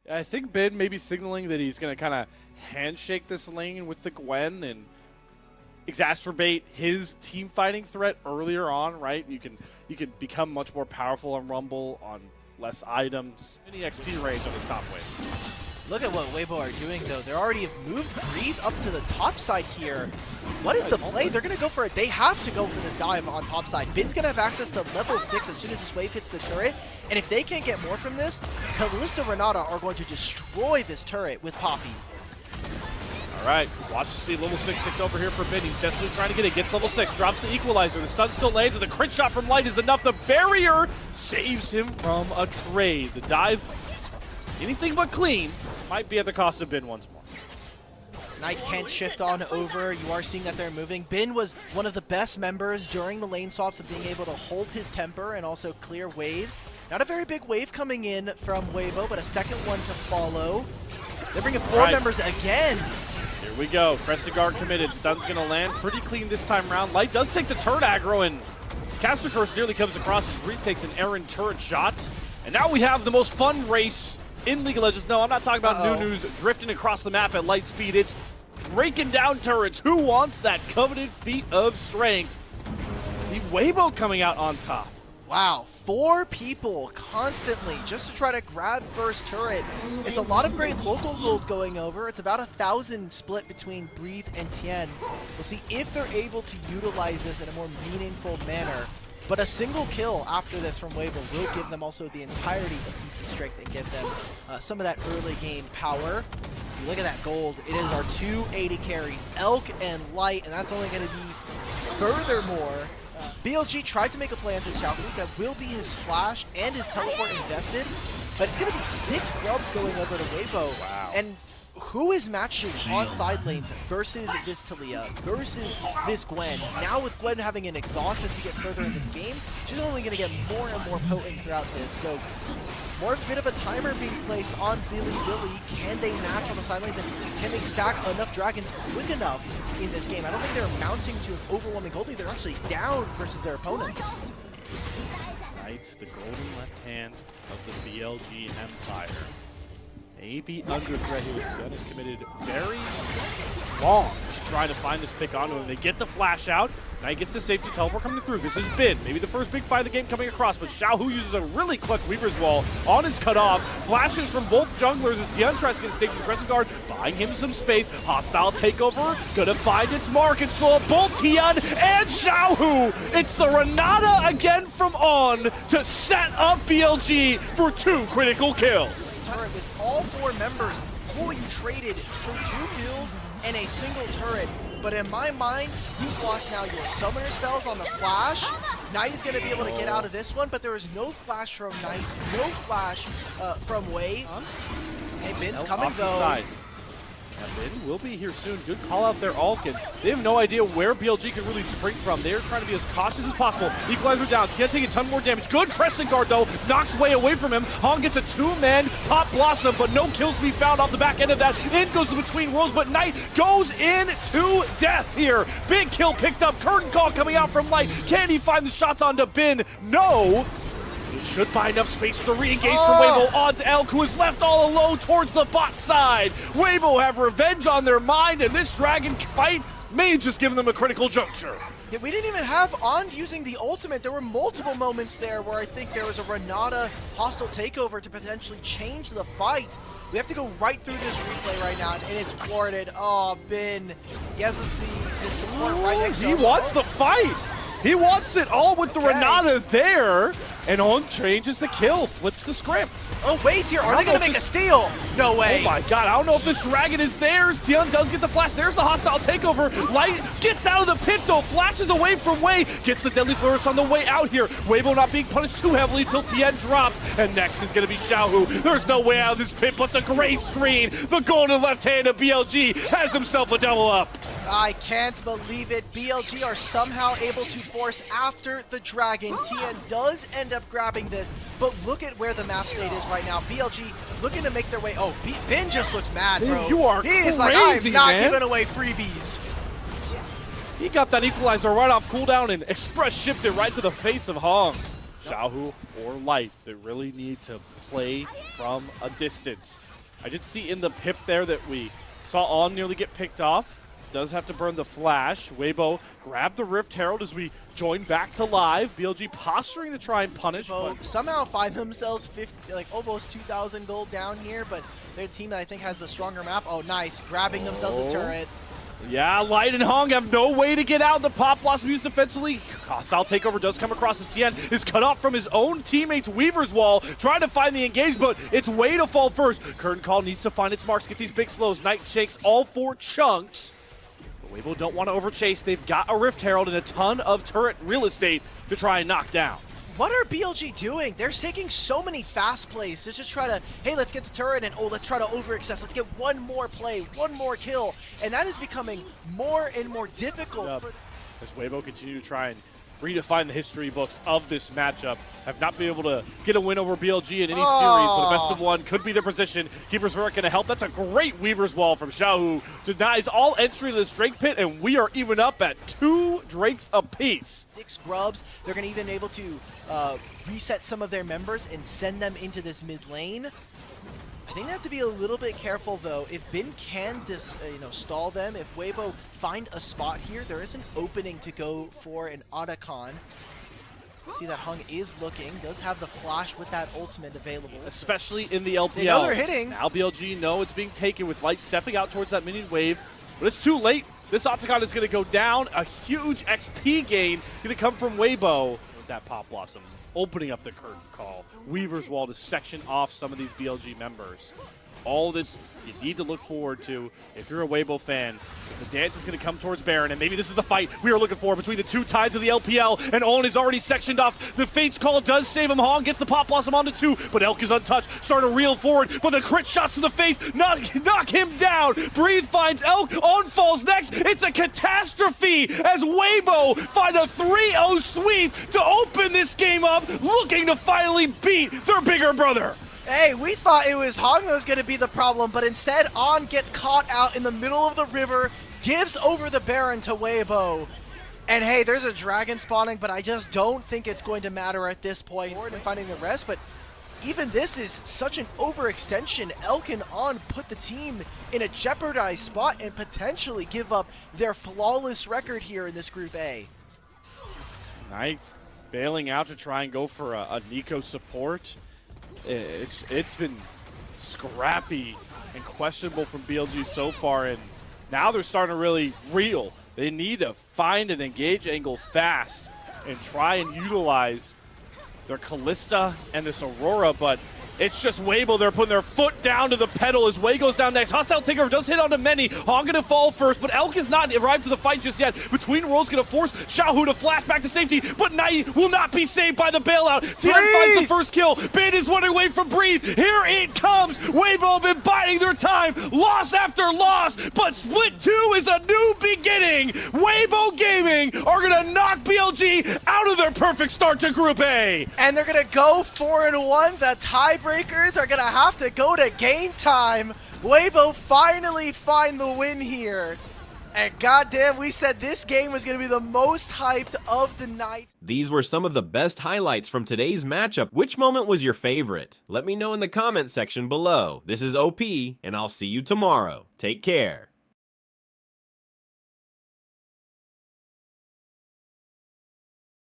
I think Bin may be signaling that he's going to kind of handshake this lane with the Gwen and exacerbate his team fighting threat earlier on, right? You can become much more powerful on Rumble on less items. Any XP range on his top wave. Look at what Waybo are doing, though. They already have moved Breathe up to the top side here. What is the play? They're going to go for it. They have to go for this dive on top side. Bin's going to have access to level 6 as soon as this wave hits the turret. And if they can't get more from this, Kalista Renata are going to destroy this turret with Poppy. All right, watch to see level 6 ticks over here for Bin. He's desperately trying to get it. Gets level 6, drops the equalizer. The stun still lands, and the crit shot from Light is enough. The barrier saves him from a trade. The dive, anything but clean, might be at the cost of Bin once more. Knight can't shift on over. You are seeing that they're moving. Bin was one of the best members during the lane swaps of being able to hold his temper and also clear waves. Not a very big wave coming in from Waybo, but a second one to follow. They're bringing 4 members again. Here we go. Crescent Guard committed. Stun's going to land pretty clean this time around. Light does take the turret aggro, and Caster Curse nearly comes across as Breathe takes an errant turret shot. And now we have the most fun race in League of Legends. No, I'm not talking about Nunu's drifting across the map at light speed. It's breaking down turrets. Who wants that coveted feat of strength? The Waybo coming out on top. Wow, 4 people constantly just to try to grab first turret. It's a lot of great local gold going over. It's about 1,000 split between Breathe and Tien. We'll see if they're able to utilize this in a more meaningful manner. But a single kill after this from Waybo will give them also the entirety of feats of strength and give them some of that early game power. If you look at that gold, it is our 2 AD carries, Elk and Light, and that's only going to be furthermore. BLG tried to make a play onto Xiaohu. That will be his flash and his teleport invested, but it's going to be 6 grubs going over to Waybo. Wow. And who is matching on side lanes versus this Talia, versus this Gwen? Now with Gwen having an exhaust as we get further into the game, she's only going to get more and more potent throughout this. So more of a bit of a timer being placed on Bilibili. Can they match on the side lanes, and can they stack enough dragons quick enough in this game? I don't think they're mounting to an overwhelming gold lead. They're actually down versus their opponents. Knights, the golden left hand of the BLG Empire. Maybe under threat here. Zen is committed very long to try to find this pick onto him. They get the flash out. Knight gets the safety teleport coming through. This has been maybe the first big fight of the game coming across, but Xiaohu uses a really clutch Weaver's Wall on his cutoff. Flashes from both junglers as Tien tries to get safety Crescent Guard, buying him some space. Hostile takeover, gonna find its mark and slow up both Tien and Xiaohu. It's the Renata again from On to set up BLG for 2 critical kills. Turret with all 4 members. Cool, you traded for 2 kills and a single turret. But in my mind, you've lost now your summoner spells on the flash. Knight is going to be able to get out of this one, but there is no flash from Knight, no flash from Wei. Hey, Bin's coming though. Bin will be here soon. Good call out there, Alkin. They have no idea where BLG can really spring from. They are trying to be as cautious as possible. Equalizer down. Tien taking a ton more damage. Good Crescent Guard, though. Knocks Wei away from him. Hong gets a 2-man Pop Blossom, but no kills to be found off the back end of that. In goes the Between Worlds, but Knight goes in to death here. Big kill picked up. Curtain call coming out from Light. Can he find the shots onto Bin? No. It should buy enough space for the re-engage from Waybo onto Elk, who is left all alone towards the bot side. Waybo have revenge on their mind, and this dragon fight may just give them a critical juncture. Yeah, we didn't even have On using the ultimate. There were multiple moments there where I think there was a Renata hostile takeover to potentially change the fight. We have to go right through this replay right now, and it's thwarted. Oh, Bin. He has the support right next to him. He wants the fight. He wants it all with the Renata there. And On changes the kill, flips the script. Oh, Wei's here. Are they going to make a steal? No way. Oh my god, I don't know if this dragon is theirs. Tien does get the flash. There's the hostile takeover. Light gets out of the pit though, flashes away from Wei, gets the deadly flourish on the way out here. Waybo not being punished too heavily until Tien drops. And next is going to be Xiaohu. There's no way out of this pit but the gray screen. The golden left hand of BLG has himself a double up. I can't believe it. BLG are somehow able to force after the dragon. Tien does end up grabbing this, but look at where the map state is right now. BLG looking to make their way. Oh, Bin just looks mad, bro. You are He is crazy, like, I'm not man. giving away freebies. He got that equalizer right off cooldown and express shipped it right to the face of Hong. Xiaohu or Light, they really need to play from a distance. I did see in the pip there that we saw On nearly get picked off. Does have to burn the flash. Waybo grabbed the Rift Herald as we join back to live. BLG posturing to try and punish. But somehow find themselves 50, like almost 2,000 gold down here, but they're a team that I think has the stronger map. Oh, nice. Grabbing themselves a turret. Yeah, Light and Hong have no way to get out. The Pop Blossom used defensively. Hostile takeover does come across as Tien is cut off from his own teammate's Weaver's Wall, trying to find the engage, but it's way to fall first. Curtain Call needs to find its marks, get these big slows. Knight shakes all 4 chunks. But Waybo don't want to overchase. They've got a Rift Herald and a ton of turret real estate to try and knock down. What are BLG doing? They're taking so many fast plays to just try to, hey, let's get the turret and, oh, let's try to over-access. Let's get one more play, one more kill. And that is becoming more and more difficult. As Waybo continue to try and redefine the history books of this matchup. Have not been able to get a win over BLG in any series, but a best of one could be their position. Keeper's Verdict going to help. That's a great Weaver's Wall from Xiao, who denies all entry to this Drake pit, and we are even up at 2 Drakes apiece. 6 grubs. They're going to even able to reset some of their members and send them into this mid lane. I think they have to be a little bit careful, though. If Bin can stall them, if Waybo find a spot here, there is an opening to go for an Otacon. See that Hung is looking, does have the flash with that ultimate available. Especially in the LPL. They know they're hitting. Now BLG know it's being taken with Light stepping out towards that minion wave, but it's too late. This Otacon is going to go down. A huge XP gain going to come from Waybo with that Pop Blossom. Opening up the Curtain Call. Weaver's Wall to section off some of these BLG members. All this you need to look forward to if you're a Weibo fan, because the dance is going to come towards Baron, and maybe this is the fight we are looking for between the 2 tides of the LPL, and Owen is already sectioned off. The Fate's Call does save him. Hong gets the Pop Blossom onto 2, but Elk is untouched, starting to reel forward, but the crit shots to the face knock him down. Breathe finds Elk, On falls next. It's a catastrophe as Weibo find a 3-0 sweep to open this game up, looking to finally beat their bigger brother. Hey, we thought it was Hong that was going to be the problem, but instead On gets caught out in the middle of the river, gives over the Baron to Waybo. And hey, there's a dragon spawning, but I just don't think it's going to matter at this point in finding the rest. But even this is such an overextension. Elk and On put the team in a jeopardized spot and potentially give up their flawless record here in this Group A. Knight bailing out to try and go for a Nico support. It's been scrappy and questionable from BLG so far, and now they're starting to really reel. They need to find an engage angle fast and try and utilize their Callista and this Aurora, but it's just Weibo. They're putting their foot down to the pedal as Way goes down next. Hostile takeover does hit onto many. Hong going to fall first, but Elk has not arrived to the fight just yet. Between Worlds going to force Xiaohu to flash back to safety, but Knight will not be saved by the bailout. Tien finds the first kill. Bin is running away from Breathe. Here it comes. Weibo have been biding their time. Loss after loss, but Split 2 is a new beginning. Weibo Gaming are going to knock BLG out of their perfect start to Group A. And they're going to go 4-1. The tiebreakers are going to have to go to game time. Weibo finally find the win here. And goddamn, we said this game was going to be the most hyped of the night. These were some of the best highlights from today's matchup. Which moment was your favorite? Let me know in the comment section below. This is OP, and I'll see you tomorrow. Take care.